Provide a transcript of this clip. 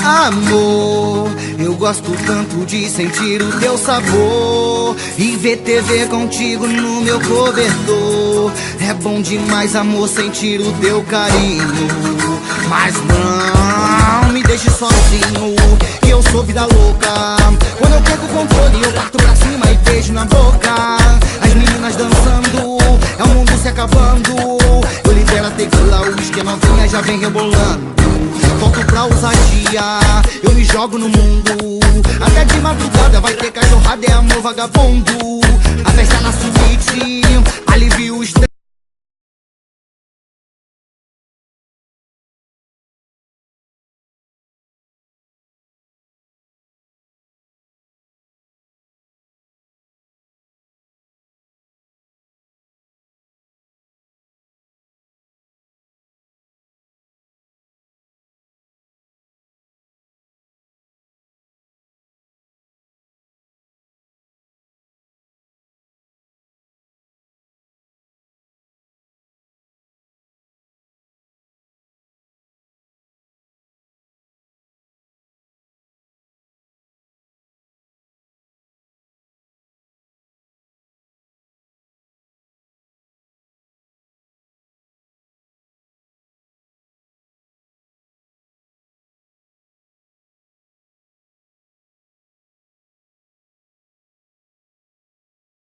Amor, eu gosto tanto de sentir o teu sabor e ver TV contigo no meu cobertor. É bom demais, amor, sentir o teu carinho. Mas não me deixe sozinho, que eu sou vida louca. Quando eu perco o controle, eu parto pra cima e beijo na boca. As meninas dançando, é o mundo se acabando. Eu libero a tequila, o uísque, a novinha já vem rebolando. Volto pra ousadia, eu me jogo no mundo. Até de madrugada vai ter cachorrada, é amor vagabundo. A festa na suíte, alivia o estresse.